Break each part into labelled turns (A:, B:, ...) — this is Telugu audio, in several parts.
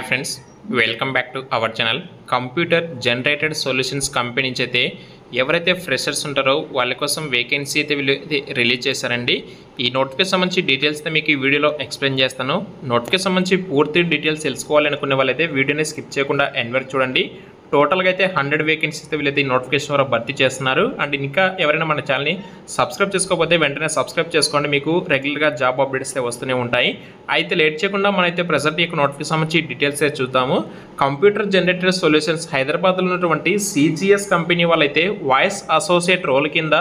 A: Friends, welcome back to our channel. Computer generated solutions company నుంచి అయితే ఎవరైతే ఫ్రెషర్స్ ఉంటారో వాళ్ళ కోసం వేకెన్సీ అయితే వీళ్ళు రిలీజ్ చేశారండి. ఈ నోటిఫికేషన్ సంబంధించి డీటెయిల్స్ అయితే మీకు ఈ వీడియోలో ఎక్స్ప్లెయిన్ చేస్తాను. నోటిఫికేషన్ సంబంధించి పూర్తి డీటెయిల్స్ తెలుసుకోవాలనుకునే వాళ్ళైతే వీడియోని స్కిప్ చేయకుండా ఎండ్ వరకు చూడండి. టోటల్గా అయితే 100 వేకెన్సీస్ అయితే వీళ్ళైతే ఈ నోటిఫికేషన్ ద్వారా భర్తీ చేస్తున్నారు. అండ్ ఇంకా ఎవరైనా మన ఛానల్ని సబ్స్క్రైబ్ చేసుకోకపోతే వెంటనే సబ్స్క్రైబ్ చేసుకోండి, మీకు రెగ్యులర్గా జాబ్ అప్డేట్స్ అయితే వస్తూనే ఉంటాయి. అయితే లేట్ చేయకుండా మనమైతే ప్రజెంట్ ఈ నోటిఫికేషన్ సంబంధించి డీటెయిల్స్ అయితే చూద్దాము. కంప్యూటర్ జనరేటెడ్ సొల్యూషన్స్ హైదరాబాద్లో ఉన్నటువంటి సిజిఎస్ కంపెనీ వాళ్ళైతే వాయిస్ అసోసియేట్ రోల్ కింద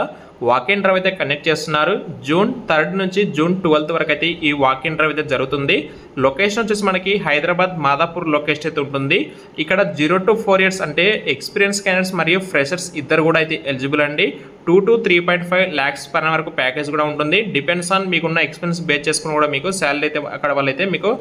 A: వాక్-ఇన్ డ్రైవ్ అయితే కండక్ట్ చేస్తున్నారు. June 3 నుంచి June 12 వరకు అయితే ఈ వాక్-ఇన్ డ్రైవ్ అయితే జరుగుతుంది. లొకేషన్ వచ్చేసి మనకి హైదరాబాద్ మాదాపూర్ లొకేషన్ అయితే ఉంటుంది. ఇక్కడ 0 to 4 years అంటే ఎక్స్పీరియన్స్ క్యాండిడేట్స్ మరియు ఫ్రెషర్స్ ఇద్దరు కూడా అయితే ఎలిజిబుల్ అండి. 2 to 3.5 lakhs per annum వరకు ప్యాకేజ్ కూడా ఉంటుంది. డిపెండ్స్ ఆన్ మీకున్న ఎక్స్పీరియన్స్ బేస్ చేసుకుని కూడా మీకు శాలరీ అయితే అక్కడ వాళ్ళైతే మీకు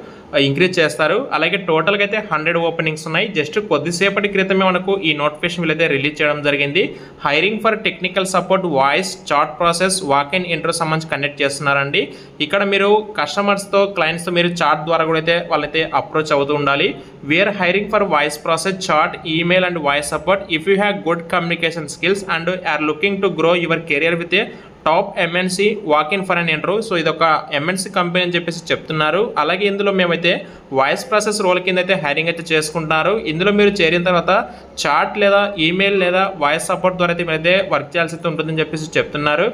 A: ఇంక్రీజ్ చేస్తారు. అలాగే టోటల్గా అయితే 100 ఓపెనింగ్స్ ఉన్నాయి. జస్ట్ కొద్దిసేపటి క్రితమే మనకు ఈ నోటిఫికేషన్ వీళ్ళైతే రిలీజ్ చేయడం జరిగింది. Hiring for technical support, voice chat process, walk in interview సంబంధించి కండక్ట్ చేస్తున్నారండి. ఇక్కడ మీరు కస్టమర్స్తో క్లయింట్స్తో మీరు చాట్ ద్వారా కూడా అయితే వాళ్ళైతే అప్రోచ్ అవుతూ ఉండాలి. We are hiring for voice process, chat, email and voice support. If you have good communication skills and are looking to grow your career with a top MNC walk in for an interview. So ఇది ఒక ఎంఎన్సీ కంపెనీ అని చెప్పేసి చెప్తున్నారు. అలాగే ఇందులో మేమైతే వాయిస్ ప్రాసెస్ రోల్ కింద అయితే హైరింగ్ అయితే చేసుకుంటున్నారు. ఇందులో మీరు చేరిన తర్వాత చాట్ లేదా ఈమెయిల్ లేదా వాయిస్ సపోర్ట్ ద్వారా అయితే మీరైతే వర్క్ చేయాల్సి ఉంటుందని చెప్పేసి చెప్తున్నారు.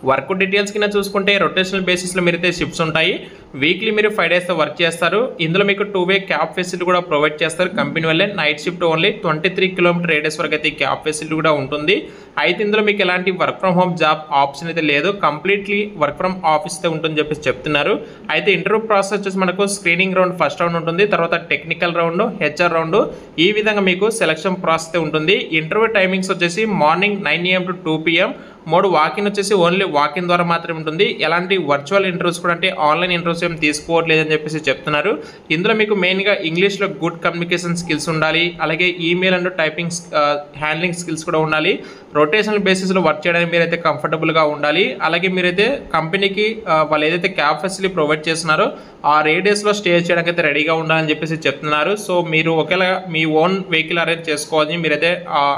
A: వర్క్ డీటెయిల్స్ కింద చూసుకుంటే రొటేషనల్ బేసిస్లో మీరైతే షిఫ్ట్స్ ఉంటాయి. వీక్లీ మీరు 5 days వర్క్ చేస్తారు. ఇందులో మీకు 2-way క్యాబ్ ఫెసిలిటీ కూడా ప్రొవైడ్ చేస్తారు కంపెనీ వల్లే. Night shift only 23 kilometer radius వరకు అయితే క్యాబ్ ఫెసిలిటీ కూడా ఉంటుంది. అయితే ఇందులో మీకు ఎలాంటి work from home job option అయితే లేదు, కంప్లీట్లీ వర్క్ ఫ్రమ్ ఆఫీస్ అయితే ఉంటుందని చెప్పేసి చెప్తున్నారు. అయితే ఇంటర్వ్యూ ప్రాసెస్ వచ్చేసి మనకు స్క్రీనింగ్ రౌండ్ ఫస్ట్ రౌండ్ ఉంటుంది, తర్వాత టెక్నికల్ రౌండ్, హెచ్ఆర్ రౌండ్, ఈ విధంగా మీకు సెలక్షన్ ప్రాసెస్ అయితే ఉంటుంది. ఇంటర్వ్యూ టైమింగ్స్ వచ్చేసి morning 9 AM to 2 PM. Mode walk-in వచ్చేసి ఓన్లీ వాక్-ఇన్ ద్వారా మాత్రమే ఉంటుంది. ఎలాంటి వర్చువల్ ఇంటర్వ్యూస్ కూడా అంటే ఆన్లైన్ ఇంటర్వ్యూస్ ఏం తీసుకోవట్లేదని చెప్పేసి చెప్తున్నారు. ఇందులో మీకు మెయిన్గా ఇంగ్లీష్లో గుడ్ కమ్యూనికేషన్ స్కిల్స్ ఉండాలి. అలాగే email and typing handling skills కూడా ఉండాలి. రొటేషనల్ బేసిస్లో వర్క్ చేయడానికి మీరైతే కంఫర్టబుల్గా ఉండాలి. అలాగే మీరైతే కంపెనీకి వాళ్ళు ఏదైతే క్యాబ్ ఫెసిలిటీ ప్రొవైడ్ చేస్తున్నారో ఆ రేడియస్లో స్టే చేయడానికి అయితే రెడీగా ఉండాలని చెప్పేసి చెప్తున్నారు. సో మీరు ఒకవేళ మీ ఓన్ వెహికల్ అరేంజ్ చేసుకోవాలి మీరైతే,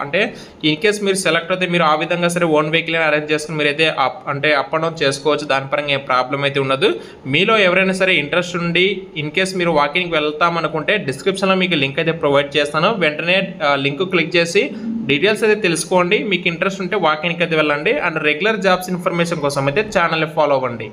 A: అంటే ఇన్ కేస్ మీరు సెలెక్ట్ అయితే మీరు ఆ విధంగా సరే ఓన్ వెహికల్ అరేంజ్ చేసుకుని మీరైతే అప్ అండ్ డౌన్ చేసుకోవచ్చు. దాని పరంగా ఏం ప్రాబ్లం అయితే ఉండదు. మీలో ఎవరైనా సరే ఇంట్రెస్ట్ ఉండి ఇన్ కేస్ మీరు వాకింగ్కి వెళ్తామనుకుంటే డిస్క్రిప్షన్లో మీకు లింక్ అయితే ప్రొవైడ్ చేస్తాను. వెంటనే లింక్ క్లిక్ చేసి డీటెయిల్స్ అయితే తెలుసుకోండి. మీకు ఇంట్రెస్ట్ ఉంటే వాకింగ్కి అయితే వెళ్ళండి. అండ్ రెగ్యులర్ జాబ్స్ ఇన్ఫర్మేషన్ కోసం అయితే ఛానల్ని ఫాలో అవ్వండి.